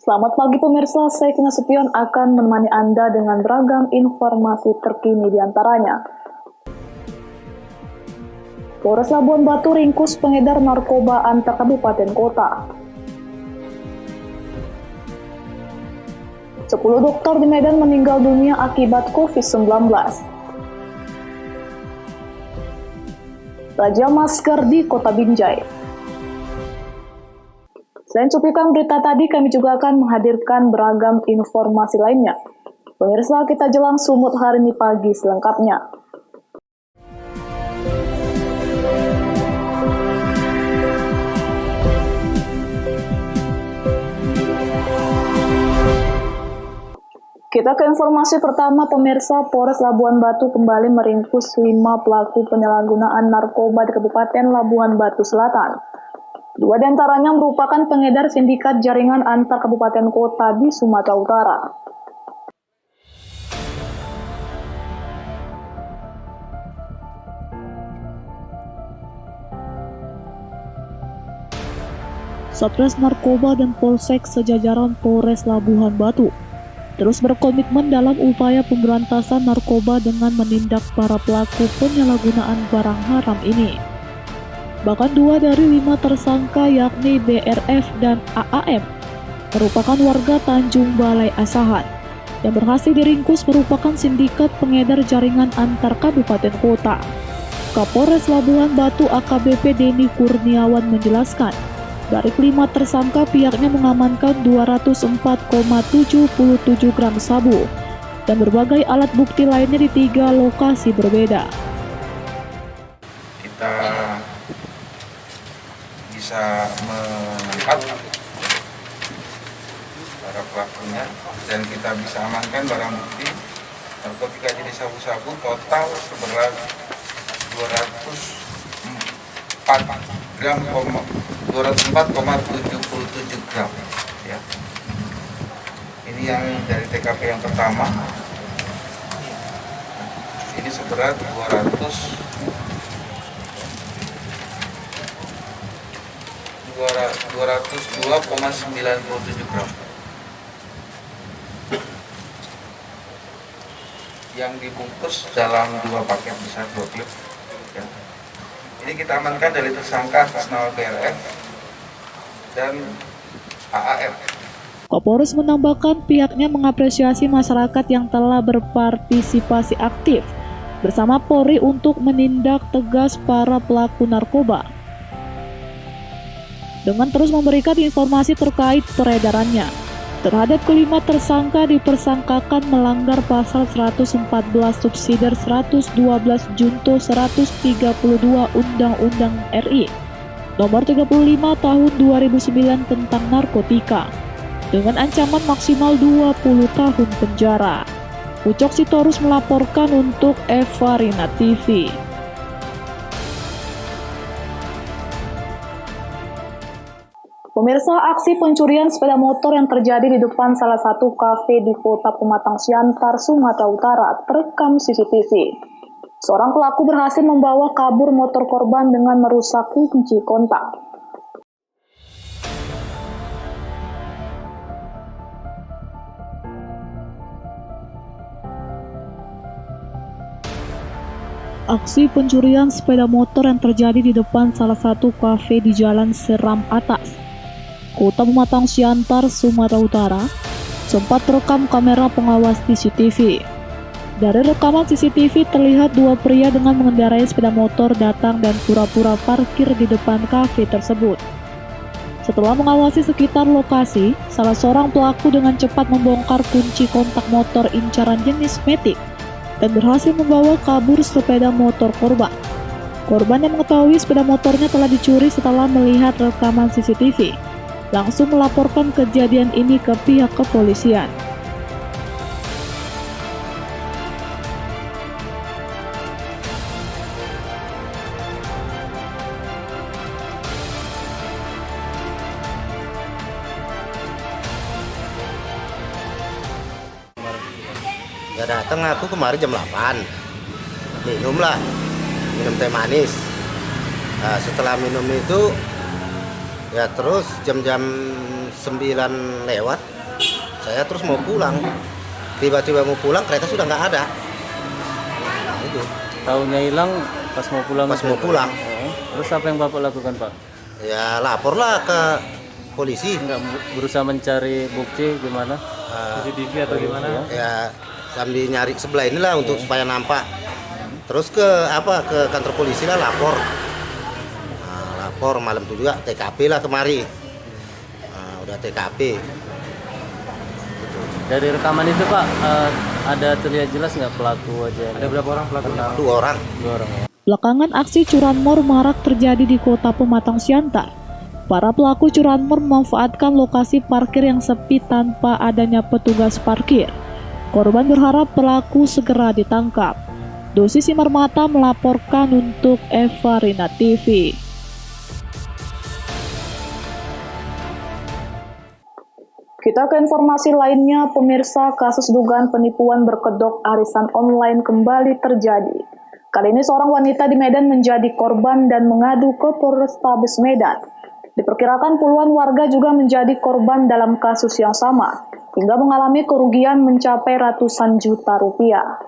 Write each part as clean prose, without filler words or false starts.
Selamat pagi pemirsa, saya Kina Supion akan menemani Anda dengan beragam informasi terkini di antaranya. Polres Labuan Batu ringkus pengedar narkoba antar kabupaten kota. 10 dokter di Medan meninggal dunia akibat COVID-19. Raja masker di Kota Binjai. Selain cuplikan berita tadi, kami juga akan menghadirkan beragam informasi lainnya. Pemirsa, kita jelang sumut hari ini pagi selengkapnya. Kita ke informasi pertama, pemirsa. Polres Labuan Batu kembali meringkus 5 pelaku penyalahgunaan narkoba di Kabupaten Labuan Batu Selatan. 2 diantaranya merupakan pengedar sindikat jaringan antar kabupaten kota di Sumatera Utara. Satres Narkoba dan Polsek sejajaran Polres Labuan Batu terus berkomitmen dalam upaya pemberantasan narkoba dengan menindak para pelaku penyalahgunaan barang haram ini. Bahkan 2 dari 5 tersangka yakni BRF dan AAM merupakan warga Tanjung Balai Asahan. Yang berhasil diringkus merupakan sindikat pengedar jaringan antar kabupaten kota. Kapolres Labuan Batu AKBP Denny Kurniawan menjelaskan, dari 5 tersangka pihaknya mengamankan 204,77 gram sabu dan berbagai alat bukti lainnya di 3 lokasi berbeda. Kita bisa menangkap para pelakunya dan kita bisa amankan barang bukti narkotika jenis sabu-sabu total seberat 204,77 gram ya. Ini yang dari TKP yang pertama, ini seberat 202,97 gram yang dibungkus dalam 2 paket besar 2 klip ya. Ini kita amankan dari tersangka atas nama BRF dan AAF. Kapolres menambahkan pihaknya mengapresiasi masyarakat yang telah berpartisipasi aktif bersama Polri untuk menindak tegas para pelaku narkoba dengan terus memberikan informasi terkait peredarannya. Terhadap kelima tersangka dipersangkakan melanggar pasal 114 subsidiar 112 junto 132 Undang-Undang RI Nomor 35 Tahun 2009 tentang narkotika dengan ancaman maksimal 20 tahun penjara. Ucok Sitorus melaporkan untuk Evarina TV. Pemirsa, aksi pencurian sepeda motor yang terjadi di depan salah satu kafe di Kota Pematang Siantar, Sumatera Utara terekam CCTV. Seorang pelaku berhasil membawa kabur motor korban dengan merusak kunci kontak. Aksi pencurian sepeda motor yang terjadi di depan salah satu kafe di Jalan Seram Atas, Kota Pematang Siantar, Sumatera Utara, sempat terekam kamera pengawas CCTV. Dari rekaman CCTV terlihat 2 pria dengan mengendarai sepeda motor datang dan pura-pura parkir di depan kafe tersebut. Setelah mengawasi sekitar lokasi, salah seorang pelaku dengan cepat membongkar kunci kontak motor incaran jenis Matic dan berhasil membawa kabur sepeda motor korban. Korban yang mengetahui sepeda motornya telah dicuri setelah melihat rekaman CCTV, langsung melaporkan kejadian ini ke pihak kepolisian. Ya datang aku kemarin jam 8, minum teh manis. Nah, setelah minum itu ya terus jam-jam 9 lewat Saya terus mau pulang. Tiba-tiba mau pulang, kereta sudah nggak ada. Itu. Taunya hilang pas mau pulang. Pas mau pulang. Oh. Terus apa yang Bapak lakukan, Pak? Ya laporlah ke polisi. Enggak berusaha mencari bukti gimana? CCTV atau gimana? Ya sambil nyari sebelah inilah untuk supaya nampak. Terus ke kantor polisi lah lapor. Lapor malam itu juga TKP lah kemari. Udah TKP. Dari rekaman itu, Pak, ada terlihat jelas nggak pelaku aja? Ada berapa orang pelaku? 2 orang. 2 orang. Belakangan aksi curanmor marak terjadi di Kota Pematang Siantar. Para pelaku curanmor memanfaatkan lokasi parkir yang sepi tanpa adanya petugas parkir. Korban berharap pelaku segera ditangkap. Dosi Simarmata melaporkan untuk Eva Rina TV. Kita ke informasi lainnya, pemirsa, kasus dugaan penipuan berkedok arisan online kembali terjadi. Kali ini seorang wanita di Medan menjadi korban dan mengadu ke Polrestabes Medan. Diperkirakan puluhan warga juga menjadi korban dalam kasus yang sama, hingga mengalami kerugian mencapai ratusan juta rupiah.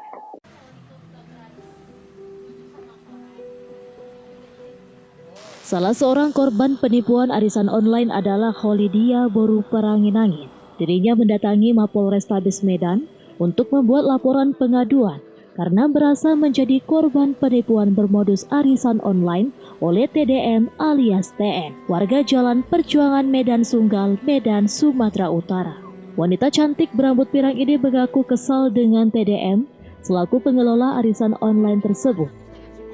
Salah seorang korban penipuan arisan online adalah Kholidia Boru Perangin-Angin. Dirinya mendatangi Mapolrestabes Medan untuk membuat laporan pengaduan karena merasa menjadi korban penipuan bermodus arisan online oleh TDM alias TN, warga Jalan Perjuangan Medan Sunggal, Medan, Sumatera Utara. Wanita cantik berambut pirang ini mengaku kesal dengan TDM selaku pengelola arisan online tersebut.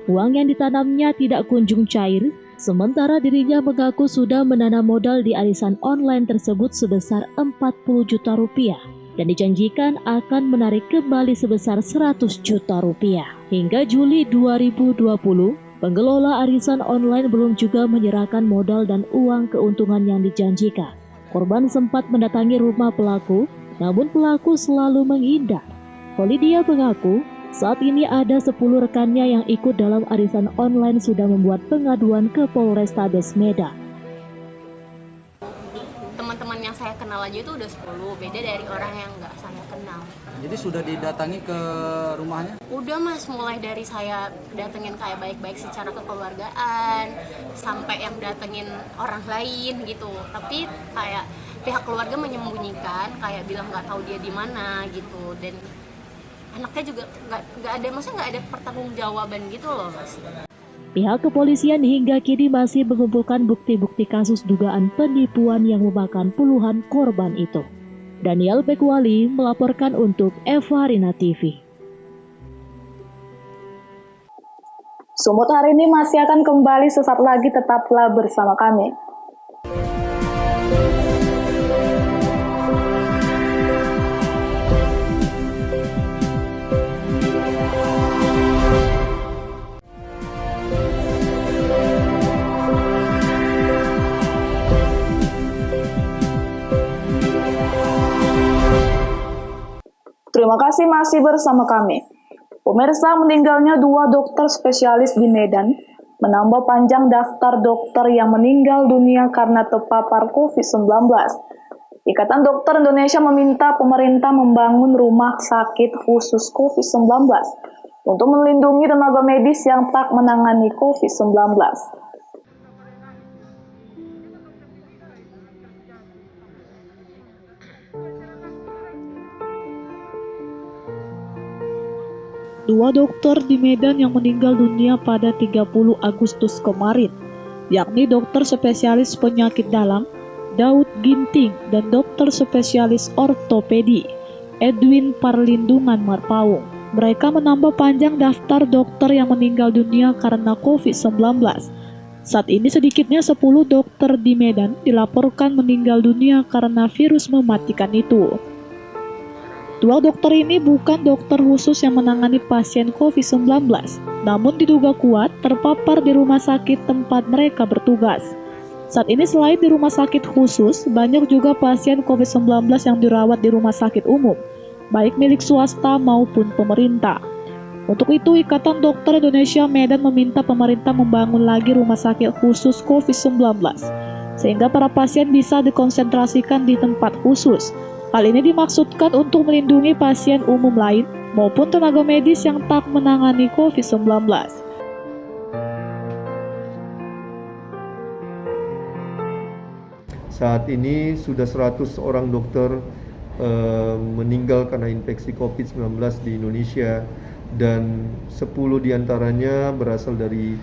Uang yang ditanamnya tidak kunjung cair, sementara dirinya mengaku sudah menanam modal di arisan online tersebut sebesar 40 juta rupiah dan dijanjikan akan menarik kembali sebesar 100 juta rupiah. Hingga Juli 2020, pengelola arisan online belum juga menyerahkan modal dan uang keuntungan yang dijanjikan. Korban sempat mendatangi rumah pelaku, namun pelaku selalu menghindar. Kholidia mengaku saat ini ada 10 rekannya yang ikut dalam arisan online sudah membuat pengaduan ke Polrestabes Medan. Teman-teman yang saya kenal aja itu udah 10, beda dari orang yang nggak saya kenal. Jadi sudah didatangi ke rumahnya? Udah Mas, mulai dari saya datengin kayak baik-baik secara kekeluargaan, sampai yang datengin orang lain gitu. Tapi kayak pihak keluarga menyembunyikan, kayak bilang nggak tahu dia di mana gitu. Dan anaknya juga nggak ada, maksudnya nggak ada pertanggungjawaban gitu loh Mas. Pihak kepolisian hingga kini masih mengumpulkan bukti-bukti kasus dugaan penipuan yang memakan puluhan korban itu. Daniel Bekwali melaporkan untuk Eva Rina TV. Sumut hari ini masih akan kembali sesaat lagi, tetaplah bersama kami. Terima kasih masih bersama kami. Pemirsa, meninggalnya 2 dokter spesialis di Medan menambah panjang daftar dokter yang meninggal dunia karena terpapar COVID-19. Ikatan Dokter Indonesia meminta pemerintah membangun rumah sakit khusus COVID-19 untuk melindungi tenaga medis yang tak menangani COVID-19. Dua dokter di Medan yang meninggal dunia pada 30 Agustus kemarin, yakni dokter spesialis penyakit dalam Daud Ginting dan dokter spesialis ortopedi Edwin Parlindungan Marpaung. Mereka menambah panjang daftar dokter yang meninggal dunia karena COVID-19. Saat ini sedikitnya 10 dokter di Medan dilaporkan meninggal dunia karena virus mematikan itu. Dua dokter ini bukan dokter khusus yang menangani pasien COVID-19, namun diduga kuat terpapar di rumah sakit tempat mereka bertugas. Saat ini selain di rumah sakit khusus, banyak juga pasien COVID-19 yang dirawat di rumah sakit umum, baik milik swasta maupun pemerintah. Untuk itu, Ikatan Dokter Indonesia Medan meminta pemerintah membangun lagi rumah sakit khusus COVID-19, sehingga para pasien bisa dikonsentrasikan di tempat khusus, Hal ini dimaksudkan untuk melindungi pasien umum lain maupun tenaga medis yang tak menangani COVID-19. Saat ini sudah 100 orang dokter meninggal karena infeksi COVID-19 di Indonesia dan 10 diantaranya berasal dari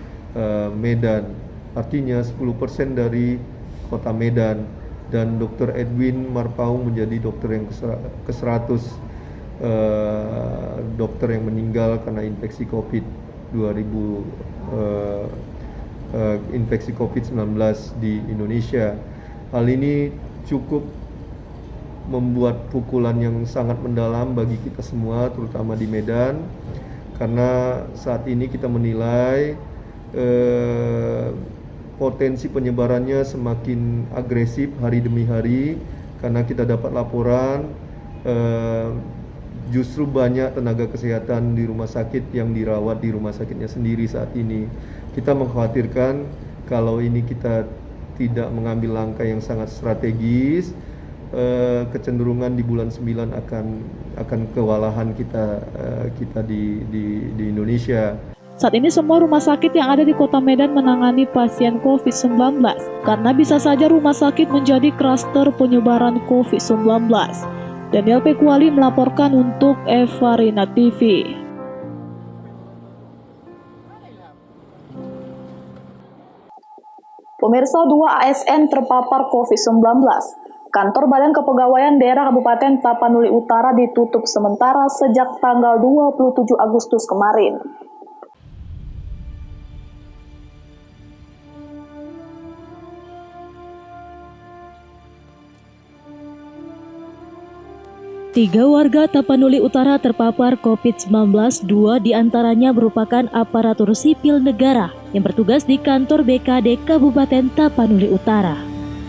Medan. Artinya 10% dari kota Medan, dan Dr. Edwin Marpaung menjadi dokter yang ke-100 dokter yang meninggal karena infeksi infeksi COVID-19 di Indonesia. Hal ini cukup membuat pukulan yang sangat mendalam bagi kita semua, terutama di Medan, karena saat ini kita menilai potensi penyebarannya semakin agresif hari demi hari, karena kita dapat laporan justru banyak tenaga kesehatan di rumah sakit yang dirawat di rumah sakitnya sendiri saat ini. Kita mengkhawatirkan kalau ini kita tidak mengambil langkah yang sangat strategis, kecenderungan di bulan 9 akan kewalahan kita di Indonesia. Saat ini semua rumah sakit yang ada di Kota Medan menangani pasien COVID-19 karena bisa saja rumah sakit menjadi klaster penyebaran COVID-19. Daniel Pekuali melaporkan untuk Eva Rina TV. Pemirsa, 2 ASN terpapar COVID-19. Kantor Badan Kepegawaian Daerah Kabupaten Tapanuli Utara ditutup sementara sejak tanggal 27 Agustus kemarin. Tiga warga Tapanuli Utara terpapar COVID-19, 2 diantaranya merupakan aparatur sipil negara yang bertugas di kantor BKD Kabupaten Tapanuli Utara.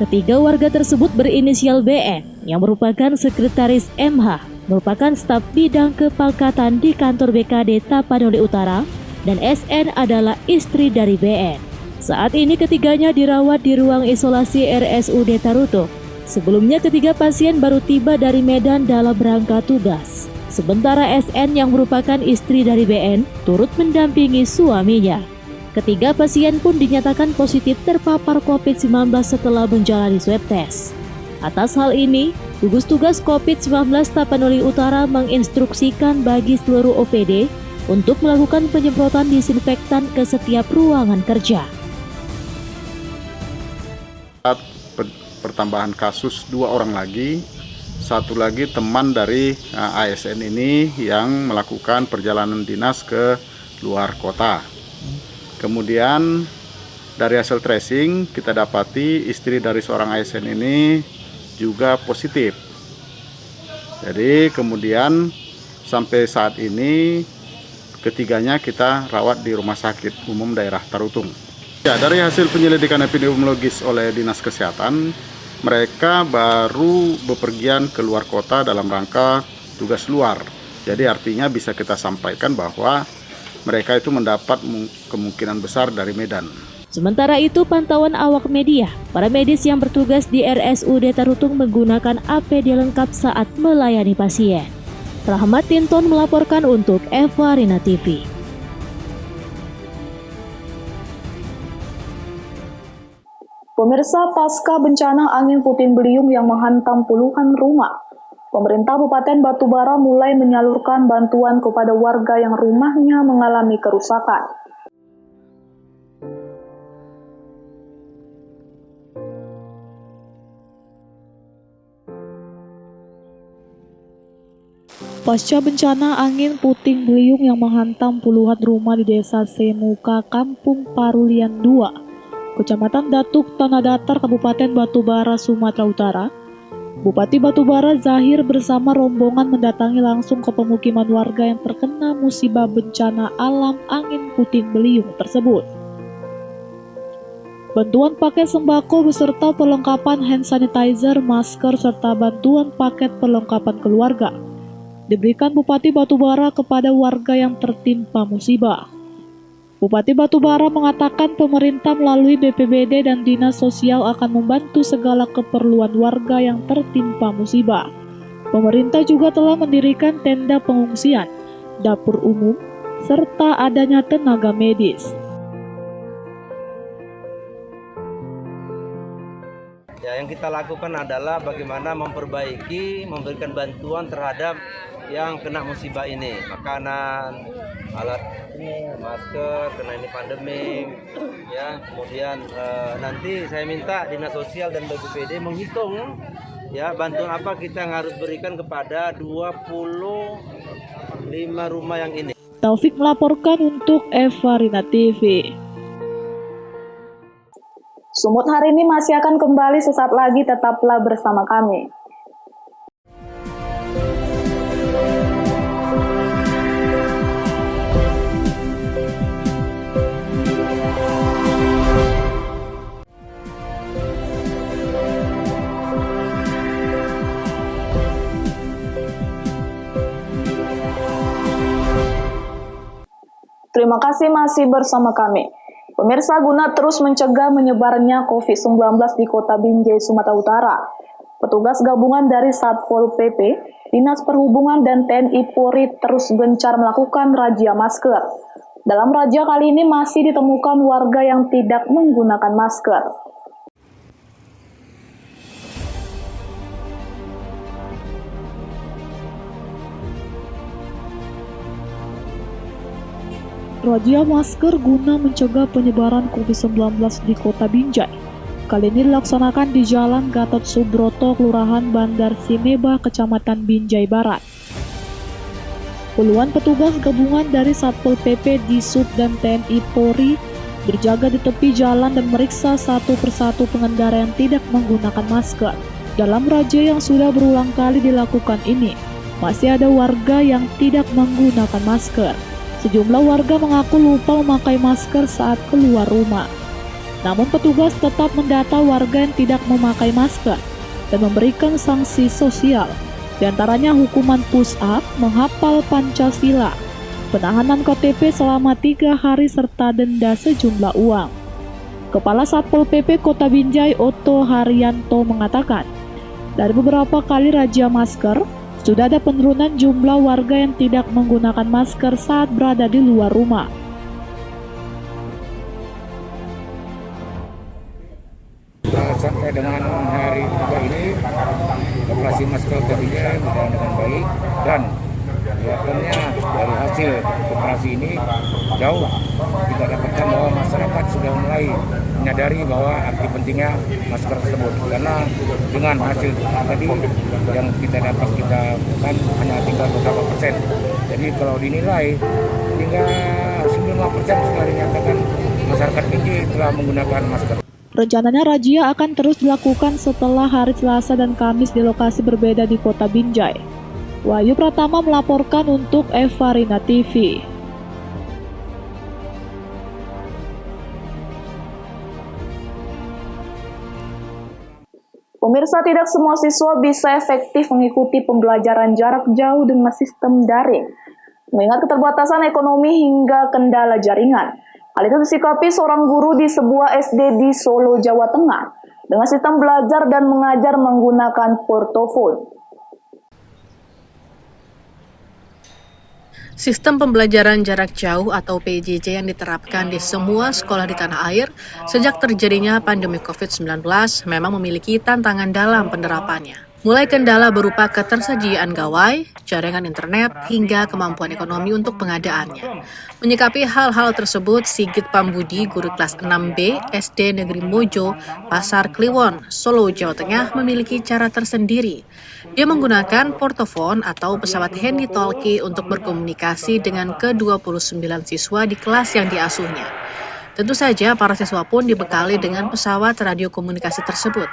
Ketiga warga tersebut berinisial BN yang merupakan sekretaris MH, merupakan staf bidang kepangkatan di kantor BKD Tapanuli Utara, dan SN adalah istri dari BN. Saat ini ketiganya dirawat di ruang isolasi RSUD Tarutung. Sebelumnya ketiga pasien baru tiba dari Medan dalam rangka tugas. Sementara SN yang merupakan istri dari BN turut mendampingi suaminya. Ketiga pasien pun dinyatakan positif terpapar COVID-19 setelah menjalani swab test. Atas hal ini, gugus tugas COVID-19 Tapanuli Utara menginstruksikan bagi seluruh OPD untuk melakukan penyemprotan disinfektan ke setiap ruangan kerja. Pertambahan kasus 2 orang lagi, satu lagi teman dari ASN ini yang melakukan perjalanan dinas ke luar kota. Kemudian dari hasil tracing kita dapati istri dari seorang ASN ini juga positif. Jadi kemudian sampai saat ini ketiganya kita rawat di Rumah Sakit Umum Daerah Tarutung. Ya, dari hasil penyelidikan epidemiologis oleh Dinas Kesehatan, mereka baru bepergian ke luar kota dalam rangka tugas luar. Jadi artinya bisa kita sampaikan bahwa mereka itu mendapat kemungkinan besar dari Medan. Sementara itu, pantauan awak media, para medis yang bertugas di RSUD Tarutung menggunakan APD lengkap saat melayani pasien. Rahmat Tinton melaporkan untuk Eva Rina TV. Pemirsa, pasca bencana angin puting beliung yang menghantam puluhan rumah, pemerintah Kabupaten Batubara mulai menyalurkan bantuan kepada warga yang rumahnya mengalami kerusakan. Pasca bencana angin puting beliung yang menghantam puluhan rumah di Desa Semuka, Kampung Parulian 2, Kecamatan Datuk, Tanah Datar, Kabupaten Batubara, Sumatera Utara, Bupati Batubara Zahir bersama rombongan mendatangi langsung ke pemukiman warga yang terkena musibah bencana alam angin puting beliung tersebut. Bantuan paket sembako beserta perlengkapan hand sanitizer, masker, serta bantuan paket perlengkapan keluarga diberikan Bupati Batubara kepada warga yang tertimpa musibah. Bupati Batubara mengatakan pemerintah melalui BPBD dan Dinas Sosial akan membantu segala keperluan warga yang tertimpa musibah. Pemerintah juga telah mendirikan tenda pengungsian, dapur umum, serta adanya tenaga medis. Ya, yang kita lakukan adalah bagaimana memberikan bantuan terhadap yang kena musibah ini, makanan, alat ini, masker, karena ini pandemi, ya. Kemudian nanti saya minta Dinas Sosial dan BPBD menghitung, ya, bantuan apa kita yang harus berikan kepada 25 rumah yang ini. Taufik melaporkan untuk Eva Rina TV. Sumut hari ini masih akan kembali sesaat lagi, tetaplah bersama kami. Terima kasih masih bersama kami. Pemirsa, guna terus mencegah menyebarnya COVID-19 di Kota Binjai, Sumatera Utara, petugas gabungan dari Satpol PP, Dinas Perhubungan dan TNI Polri terus gencar melakukan razia masker. Dalam razia kali ini masih ditemukan warga yang tidak menggunakan masker. Razia masker guna mencegah penyebaran COVID-19 di Kota Binjai. Kali ini dilaksanakan di Jalan Gatot Subroto, Kelurahan Bandar Simeba, Kecamatan Binjai Barat. Puluhan petugas gabungan dari Satpol PP, Disub, dan TNI Polri berjaga di tepi jalan dan meriksa satu persatu pengendara yang tidak menggunakan masker. Dalam razia yang sudah berulang kali dilakukan ini, masih ada warga yang tidak menggunakan masker. Sejumlah warga mengaku lupa memakai masker saat keluar rumah. Namun petugas tetap mendata warga yang tidak memakai masker dan memberikan sanksi sosial. Di antaranya hukuman push-up, menghafal Pancasila, penahanan KTP selama 3 hari serta denda sejumlah uang. Kepala Satpol PP Kota Binjai, Otto Haryanto, mengatakan, dari beberapa kali razia masker, sudah ada penurunan jumlah warga yang tidak menggunakan masker saat berada di luar rumah. Sampai dengan hari ini, operasi masker terjadi dengan baik, dan kelihatannya dari hasil operasi ini jauh kita dapatkan bahwa masyarakat sudah mulai menyadari bahwa arti pentingnya masker tersebut, karena dengan hasil tadi yang kita dapat kita bukan hanya tinggal beberapa persen. Jadi kalau dinilai tinggal 95% sudah dinyatakan masyarakat ini telah menggunakan masker. Rencananya razia akan terus dilakukan setelah hari Selasa dan Kamis di lokasi berbeda di Kota Binjai. Wahyu Pratama melaporkan untuk Eva Rina TV. Pemirsa, tidak semua siswa bisa efektif mengikuti pembelajaran jarak jauh dengan sistem daring, mengingat keterbatasan ekonomi hingga kendala jaringan. Hal itu disikapi seorang guru di sebuah SD di Solo, Jawa Tengah, dengan sistem belajar dan mengajar menggunakan portofon. Sistem pembelajaran jarak jauh atau PJJ yang diterapkan di semua sekolah di tanah air sejak terjadinya pandemi COVID-19 memang memiliki tantangan dalam penerapannya. Mulai kendala berupa ketersediaan gawai, jaringan internet, hingga kemampuan ekonomi untuk pengadaannya. Menyikapi hal-hal tersebut, Sigit Pambudi, guru kelas 6B SD Negeri Mojo, Pasar Kliwon, Solo, Jawa Tengah, memiliki cara tersendiri. Dia menggunakan portofon atau pesawat handy-talkie untuk berkomunikasi dengan ke-29 siswa di kelas yang diasuhnya. Tentu saja para siswa pun dibekali dengan pesawat radio komunikasi tersebut.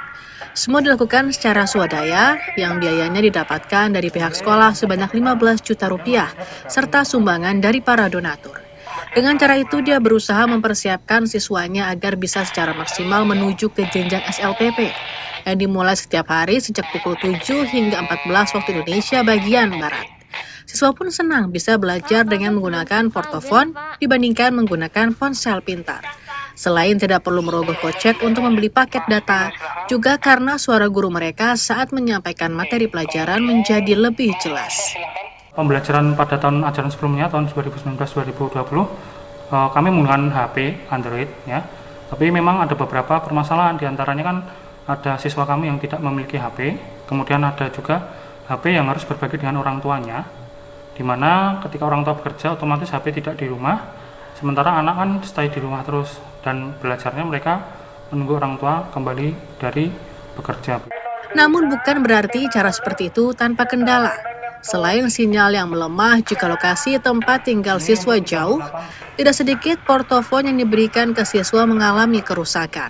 Semua dilakukan secara swadaya, yang biayanya didapatkan dari pihak sekolah sebanyak 15 juta rupiah, serta sumbangan dari para donatur. Dengan cara itu, dia berusaha mempersiapkan siswanya agar bisa secara maksimal menuju ke jenjang SLTP, yang dimulai setiap hari sejak pukul 7 hingga 14 waktu Indonesia bagian Barat. Siswa pun senang bisa belajar dengan menggunakan portofon dibandingkan menggunakan ponsel pintar. Selain tidak perlu merogoh kocek untuk membeli paket data, juga karena suara guru mereka saat menyampaikan materi pelajaran menjadi lebih jelas. Pembelajaran pada tahun ajaran sebelumnya, tahun 2019-2020, kami menggunakan HP Android, ya. Tapi memang ada beberapa permasalahan, diantaranya kan ada siswa kami yang tidak memiliki HP, kemudian ada juga HP yang harus berbagi dengan orang tuanya, di mana ketika orang tua bekerja otomatis HP tidak di rumah, sementara anak kan stay di rumah terus, dan belajarnya mereka menunggu orang tua kembali dari bekerja. Namun bukan berarti cara seperti itu tanpa kendala. Selain sinyal yang melemah jika lokasi tempat tinggal siswa jauh, tidak sedikit portofon yang diberikan ke siswa mengalami kerusakan.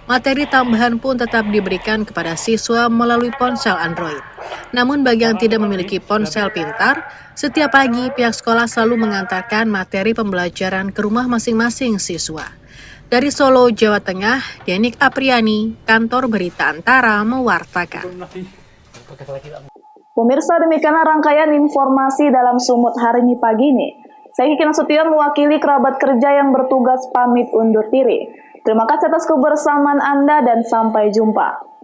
Materi tambahan pun tetap diberikan kepada siswa melalui ponsel Android. Namun bagi yang tidak memiliki ponsel pintar, setiap pagi pihak sekolah selalu mengantarkan materi pembelajaran ke rumah masing-masing siswa. Dari Solo, Jawa Tengah, Denik Apriani, Kantor Berita Antara mewartakan. Pemirsa, demikianlah rangkaian informasi dalam Sumut hari ini pagi ini. Saya Kiki Nasution mewakili kerabat kerja yang bertugas pamit undur diri. Terima kasih atas kebersamaan Anda dan sampai jumpa.